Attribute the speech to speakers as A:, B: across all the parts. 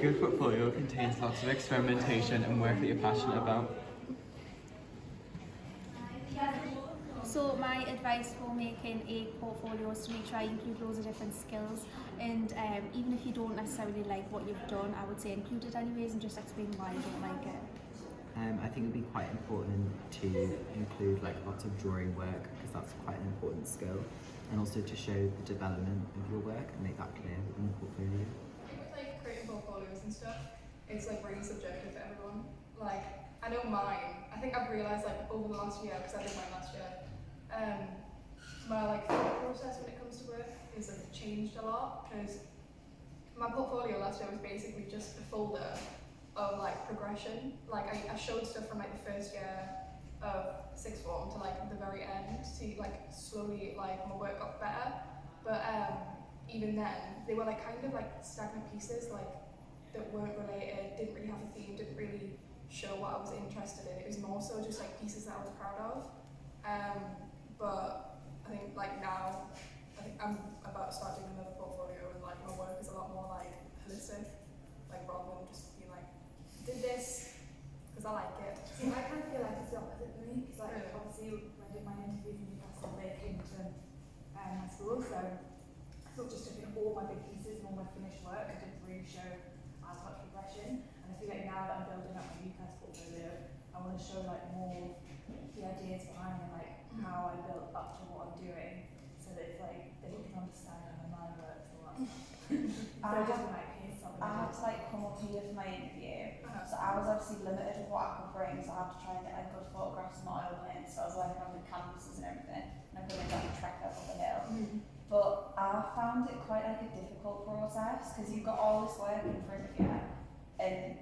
A: good portfolio contains lots of experimentation and work that you're passionate about.
B: So my advice for making a portfolio is to make sure you include loads of different skills, and even if you don't necessarily like what you've done, I would say include it anyways and just explain why you don't like it.
C: I think it'd be quite important to include like lots of drawing work because that's quite an important skill, and also to show the development of your work and make that clear in the portfolio.
D: I think with like creating portfolios and stuff, it's like really subjective for everyone. Like I know mine. I think I've realised like over the last year, because I did mine last year, my like thought process when it comes to work is like changed a lot, because my portfolio last year was basically just a folder of like progression. Like I showed stuff from like the first year of sixth form to like the very end, to like slowly like my work got better. But even then, they were like kind of like stagnant pieces, like that weren't related, didn't really have a theme, didn't really show what I was interested in. It was more so just like pieces that I was proud of. But I think like now, I think I'm about to start doing another portfolio, and like my work is a lot more like holistic, like rather than just being like, did this because I like it.
E: See, I kind of feel like it's the opposite for me, because like
D: Really?
E: obviously when I did my interview from Newcastle, they came to my school, so I sort of just took in all my big pieces and all my finished work. I didn't really show as much progression, and I feel like now that I'm building up my Newcastle portfolio, I want to show like more the ideas behind it, like how I built up to what I'm doing, so that it's like they can understand how my mind works and all that stuff. So it doesn't like here's something.
F: I had to like come up here for my interview,
D: Uh-huh.
F: so I was obviously limited with what I could bring, so I had to try and get like good photographs and oil paint, so I was working on the canvases and everything, and I couldn't like trek up the hill. But I found it quite like a difficult process, because you've got all this work in front of you, and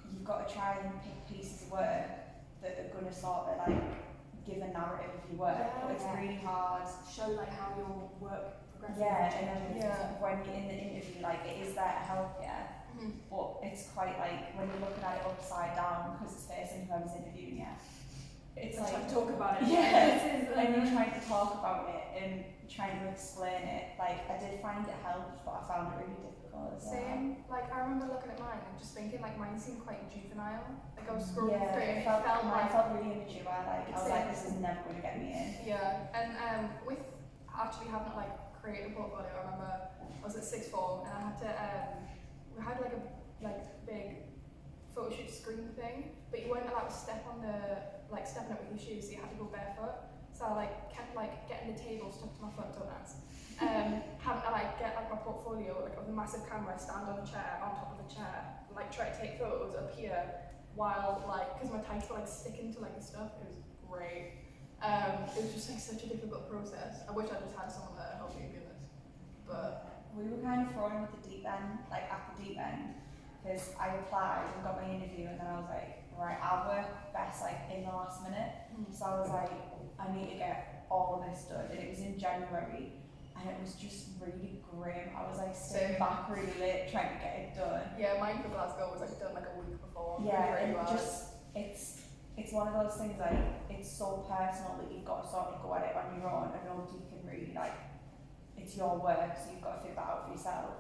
F: you've got to try and pick pieces of work that are going to sort of like give a narrative of your work, but it's really hard.
E: Show like how your work progresses.
F: Yeah, and then
D: Yeah.
F: when you're in the interview, like it is there to help you, but it's quite like when you're looking at it upside down because it's facing whoever's interviewing you. It's
E: Let's
F: like
E: like talk about it.
F: yeah, and you're trying to talk about it and trying to explain it. Like I did find it helped, but I found it really difficult as well.
D: Same. Like I remember looking at mine and just thinking like mine seemed quite juvenile. Like I was scrolling
F: Yeah,
D: through and
F: it felt,
D: felt
F: mine
D: like
F: felt really immature. Like I was like,
D: Same.
F: this is never going to get me in.
D: yeah. And with actually having to like create a portfolio, I remember I was at sixth form and I had to we had like a big photo shoot screen thing, but you weren't allowed to step on the stepping up with your shoes, so you had to go barefoot. So I like kept like getting the table stuck to my foot, donuts. Having to like get like my portfolio like with a massive camera, stand on a chair, on top of a chair, like try to take photos up here while like because my tights were like sticking to like the stuff. It was great. It was just like such a difficult process. I wish I just had someone there to help me do this, but
F: We were kind of thrown with the deep end, like at the deep end, because I applied and got my interview, and then I was like, right, I'll work best like in the last minute. So I was like, I need to get all of this done, and it was in January, and it was just really grim. I was like staying
D: Same.
F: back really late trying to get it done.
D: yeah, mine for Glasgow was like done like a week before.
F: Yeah,
D: really,
F: and
D: really bad.
F: just it's one of those things like it's so personal that you've got to sort of go at it on your own, and nobody can really like it's your work, so you've got to figure that out for yourself.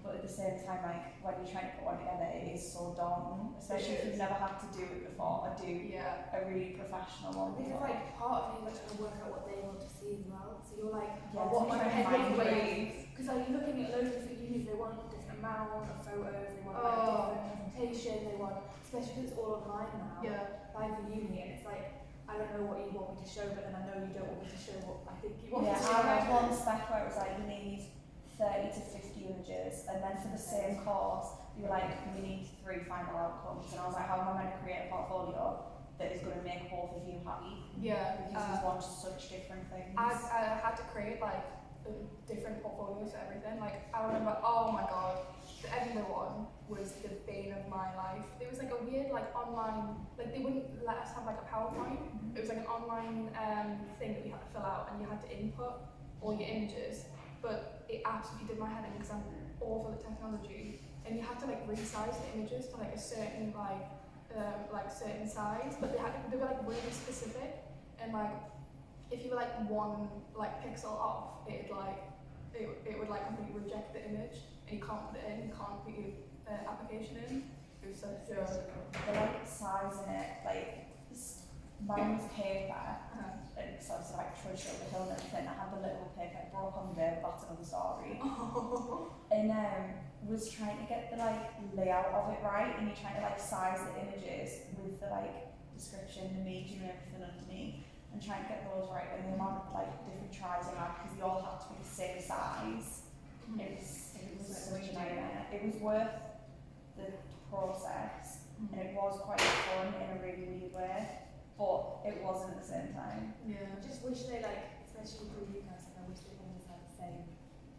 F: But at the same time, like when you're trying to put one together, it is so daunting, especially if you've never had to do it before or do
D: Yeah.
F: a really professional one.
E: I think it's like part of you like trying to work out what they want to see as well. So you're like,
F: Yeah,
E: oh, what
F: to
E: am I
F: try and
E: heading
F: find
E: with?
F: ways.
E: Because like you're looking at loads of different unis, they want a different amount of photos, they want like,
D: Oh.
E: different presentation, they want, especially because it's all online now.
D: Yeah.
E: Like for uni, and it's like, I don't know what you want me to show, but then I know you don't want me to show what I think you want
F: Yeah,
E: me to show.
F: I read one spec where it was like you need 30 to 50 images, and then for the same course, you were like, you need 3 final outcomes. And I was like, how am I going to create a portfolio that is going to make both of you happy?
D: Yeah.
F: Because you want such different things.
D: I had to create like different portfolios for everything. Like I remember, oh my god, the Edinburgh one was the bane of my life. It was like a weird like online, like they wouldn't let us have like a PowerPoint. It was like an online thing that you had to fill out, and you had to input all your images. But it absolutely did my head in because I'm awful at technology, and you had to like resize the images to like a certain certain size, but they were like really specific, and like if you were like one like pixel off, it would like completely reject the image, and you can't put it in, you can't put your application in. It was such a...
F: The like sizing it, like mine was paper, and so I was like trudged up the hill and everything. I had the little paper, it broke on the way, but that's another story. And was trying to get the like layout of it right, and you're trying to like size the images with the like description, the medium, and everything underneath, and trying to get those right. And the amount of like different tries I had because they all had to be the same size. It was such a nightmare. It was worth the process, and it was quite fun in a really weird way, but it wasn't at the same time.
D: Yeah.
E: I just wish they like, especially for you guys, like I wish they always had the same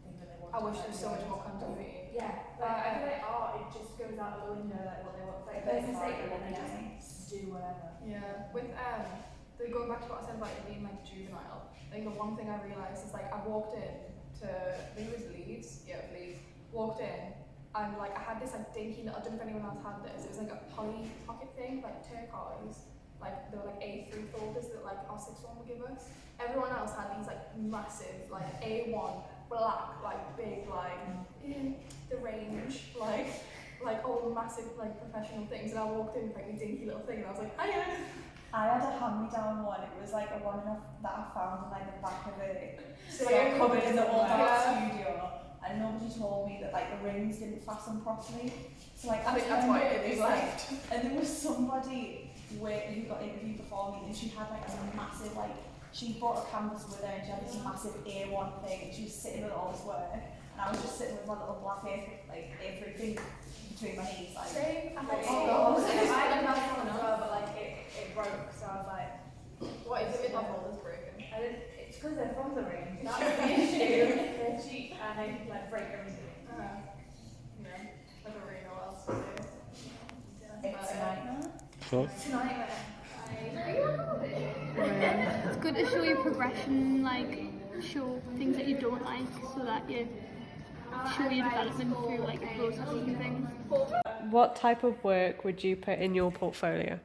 E: thing that they want.
D: I wish there was so much more continuity.
E: Yeah, but I feel like art, it just goes out the window, like what they want. Like
F: But
E: there's
F: it's
E: a
F: hard,
E: statement and they
F: yeah.
E: just do whatever.
D: Yeah. With going back to what I said about it being like juvenile, I think the one thing I realised is like I walked in to, I think it was Leeds, walked in, and like I had this like dinky little, I don't know if anyone else had this, it was like a poly pocket thing, like turquoise, like they were like A3 folders that like our sixth form would give us. Everyone else had these like massive, like A1, black, like big, like in the range, like all massive like professional things, and I walked in with like a dinky little thing, and I was like, hiya!
F: I had a hand-me-down one. It was like a one that I found in like the back of it. So
D: Yeah.
F: I covered in the old art
D: Yeah.
F: studio, and nobody told me that like the rings didn't fasten properly. So like
D: I think that's
F: turned
D: why
F: up,
D: it was
F: like,
D: left.
F: and there was somebody who got interviewed before me, and she had like a massive like she brought a canvas with her, and she had this massive A1 thing, and she was sitting with all this work, and I was just sitting with my little black A3 thing between my knees, like.
D: Same. I thought,
F: Oh,
D: oh,
E: I
D: I
E: had
D: like
E: another one
D: that
E: as
D: one.
E: well, but like it broke, so I was like,
D: What is it with my folders broken?
E: I didn't, it's because they're from the range, that's the issue. They're cheap and they like break everything.
D: Yeah. I don't really know what else to do.
F: It's a nightmare.
E: It's a nightmare.
G: It's good to show your progression, like show things that you don't like, so that you show your development through like a process and things.
H: What type of work would you put in your portfolio?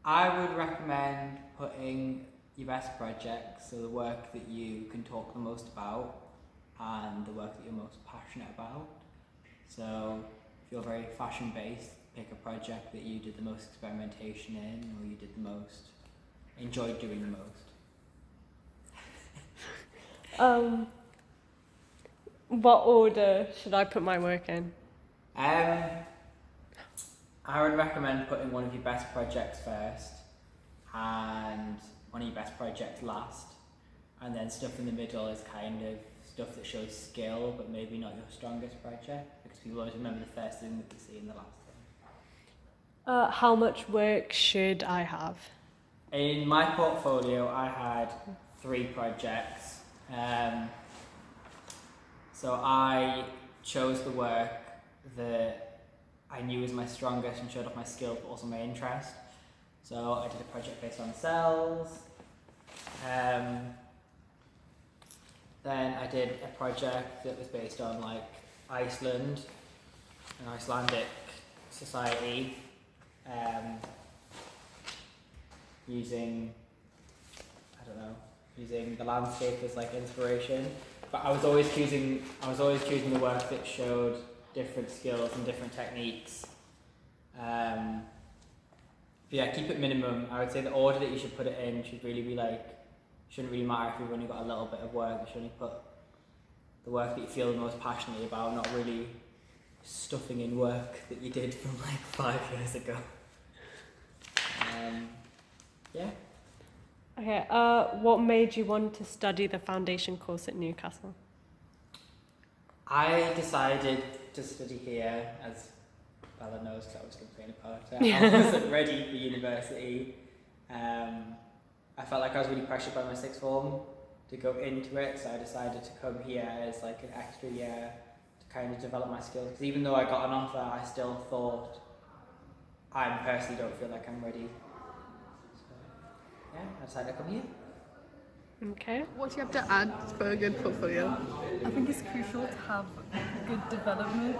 I: I would recommend putting your best projects, so the work that you can talk the most about and the work that you're most passionate about. So if you're very fashion based, pick a project that you did the most experimentation in, or you did the most, enjoyed doing the most.
H: What order should I put my work in?
I: I would recommend putting one of your best projects first and one of your best projects last, and then stuff in the middle is kind of stuff that shows skill but maybe not your strongest project, because people always remember the first thing that they see in the last thing.
H: How much work should I have?
I: In my portfolio I had 3 projects, so I chose the work that I knew was my strongest and showed off my skill but also my interest. So I did a project based on cells, then I did a project that was based on like Iceland, an Icelandic society, using the landscape as like inspiration. But I was always choosing the work that showed different skills and different techniques. But yeah, keep it minimum. I would say the order that you should put it in should really be like, shouldn't really matter if you've only got a little bit of work. You should only put the work that you feel the most passionately about, not really stuffing in work that you did from like 5 years ago. Yeah.
H: Okay, what made you want to study the foundation course at Newcastle?
I: I decided to study here, as Bella knows because I was complaining about it. I wasn't ready for university. I felt like I was really pressured by my sixth form to go into it, so I decided to come here as like an extra year to kind of develop my skills. Because even though I got an offer, I still thought I personally don't feel like I'm ready. So yeah, I decided to come here.
H: Okay.
J: What do you have to add for a good portfolio?
K: I think it's crucial to have good development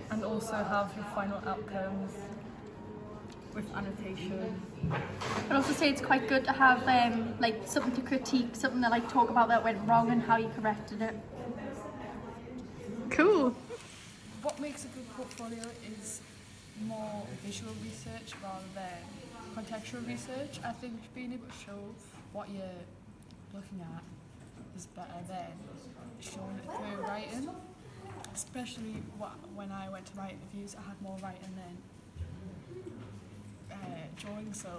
K: and also have your final outcomes with annotation.
G: I'd also say it's quite good to have like something to critique, something to like talk about that went wrong and how you corrected it.
J: Cool.
K: makes a good portfolio is more visual research rather than contextual research. I think being able to show what you're looking at is better than showing it through writing. Especially when I went to write reviews, I had more writing than drawing, so